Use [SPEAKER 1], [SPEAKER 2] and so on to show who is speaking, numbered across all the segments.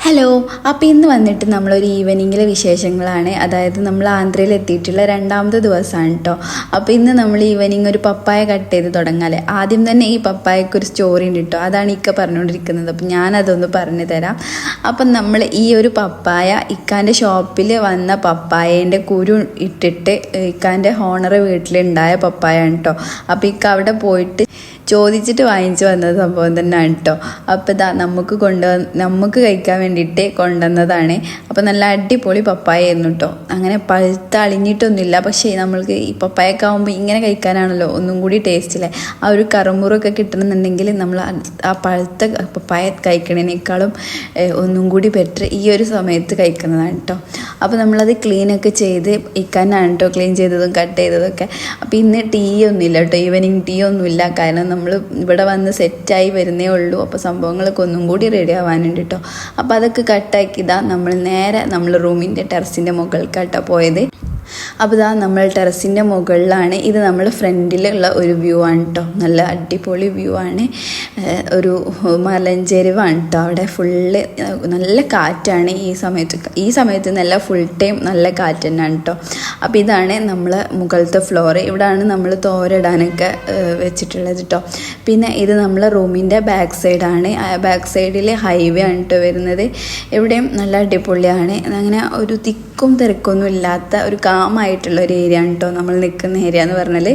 [SPEAKER 1] Hello. അപ്പോൾ ഇന്ന് വന്നിട്ട് നമ്മളൊരു ഈവനിങ്ങിലെ വിശേഷങ്ങളാണ്. അതായത് നമ്മൾ ആന്ധ്രയിൽ എത്തിയിട്ടുള്ള രണ്ടാമത്തെ ദിവസമാണ് കേട്ടോ. അപ്പോൾ ഇന്ന് നമ്മൾ ഈവനിങ് ഒരു പപ്പായ കട്ട് ചെയ്ത് തുടങ്ങാല്ലേ. ആദ്യം തന്നെ ഈ പപ്പായക്കൊരു സ്റ്റോറി ഉണ്ട് കേട്ടോ. അതാണ് ഇക്ക പറഞ്ഞുകൊണ്ടിരിക്കുന്നത്. അപ്പോൾ ഞാനതൊന്ന് പറഞ്ഞു തരാം. അപ്പം നമ്മൾ ഈ ഒരു പപ്പായ ഇക്കാൻ്റെ ഷോപ്പിൽ വന്ന പപ്പായേൻ്റെ കുരു ഇട്ടിട്ട് ഇക്കാൻ്റെ ഓണർ വീട്ടിലുണ്ടായ പപ്പായാണ് കേട്ടോ. അപ്പോൾ ഇക്ക അവിടെ പോയിട്ട് ചോദിച്ചിട്ട് വാങ്ങിച്ചു വന്ന സംഭവം തന്നെയാണ് കേട്ടോ. അപ്പോൾ ഇതാ നമുക്ക് കഴിക്കാൻ വേണ്ടിയിട്ട് കൊണ്ടുവന്നതാണ്. അപ്പോൾ നല്ല അടിപൊളി പപ്പായ ആയിരുന്നു കേട്ടോ. അങ്ങനെ പഴുത്ത് അളിഞ്ഞിട്ടൊന്നുമില്ല. പക്ഷേ നമ്മൾക്ക് ഈ പപ്പായൊക്കെ ആകുമ്പോൾ ഇങ്ങനെ കഴിക്കാനാണല്ലോ ഒന്നും കൂടി ടേസ്റ്റില്ലേ. ആ ഒരു കറുമുറൊക്കെ കിട്ടണമെന്നുണ്ടെങ്കിൽ നമ്മൾ ആ പഴുത്ത പപ്പായ കഴിക്കണേനേക്കാളും ഒന്നും കൂടി ബെറ്റർ ഈ ഒരു സമയത്ത് കഴിക്കുന്നതാണ് കേട്ടോ. അപ്പോൾ നമ്മളത് ക്ലീനൊക്കെ ചെയ്ത് ഇക്കാനാണ് കേട്ടോ ക്ലീൻ ചെയ്തതും കട്ട് ചെയ്തതൊക്കെ. അപ്പോൾ ഇന്ന് ടീ ഒന്നുമില്ല കേട്ടോ, ഈവനിങ് ടീ ഒന്നുമില്ല. കാരണം നമ്മൾ ഇവിടെ വന്ന് സെറ്റായി വരുന്നേ ഉള്ളൂ. അപ്പോൾ സംഭവങ്ങളൊക്കെ ഒന്നും കൂടി റെഡി ആവാനുണ്ട് കേട്ടോ. അപ്പോൾ അതൊക്കെ കട്ടാക്കിയതാ നമ്മൾ നേരെ റൂമിൻ്റെ ടെറസിൻ്റെ മുകൾക്കാട്ടോ പോയത്. അപ്പോൾ ഇതാ നമ്മൾ ടെറസിൻ്റെ മുകളിലാണ്. ഇത് നമ്മൾ ഫ്രണ്ടിലുള്ള ഒരു വ്യൂ ആണ് കേട്ടോ. നല്ല അടിപൊളി വ്യൂ ആണ്. ഒരു മലഞ്ചെരുവാണ് കേട്ടോ. അവിടെ ഫുള്ള് നല്ല കാറ്റാണ് ഈ സമയത്ത് നല്ല ഫുൾ ടൈം നല്ല കാറ്റ് തന്നെയാണ് കേട്ടോ. അപ്പോൾ ഇതാണ് നമ്മൾ മുകളിലത്തെ ഫ്ലോറ്. ഇവിടെയാണ് നമ്മൾ തോരടാനൊക്കെ വെച്ചിട്ടുള്ളത് കേട്ടോ. പിന്നെ ഇത് നമ്മളെ റൂമിൻ്റെ ബാക്ക് സൈഡാണ്. ബാക്ക് സൈഡിൽ ഹൈവേ ആണ് കേട്ടോ വരുന്നത്. ഇവിടെയും നല്ല അടിപൊളിയാണ്. അങ്ങനെ ഒരു തിക്കും തിരക്കൊന്നും ഇല്ലാത്ത ഒരു കാമായിട്ടുള്ള ഒരു ഏരിയ ആണ് കേട്ടോ നമ്മൾ നിൽക്കുന്ന ഏരിയ എന്ന് പറഞ്ഞാൽ.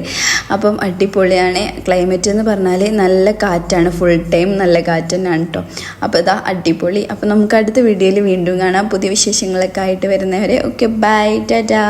[SPEAKER 1] അപ്പം അടിപൊളിയാണ്. ക്ലൈമറ്റ് എന്ന് പറഞ്ഞാൽ നല്ല കാറ്റാണ്, ഫുൾ ടൈം നല്ല കാറ്റ് തന്നെയാണ് കേട്ടോ. അപ്പോൾ ഇതാ അടിപൊളി. അപ്പോൾ നമുക്ക് അടുത്ത വീഡിയോയിൽ വീണ്ടും കാണാം. പുതിയ വിശേഷങ്ങളൊക്കെ ആയിട്ട് വരുന്നവരെ ഓക്കെ, ബൈ, ടാറ്റാ.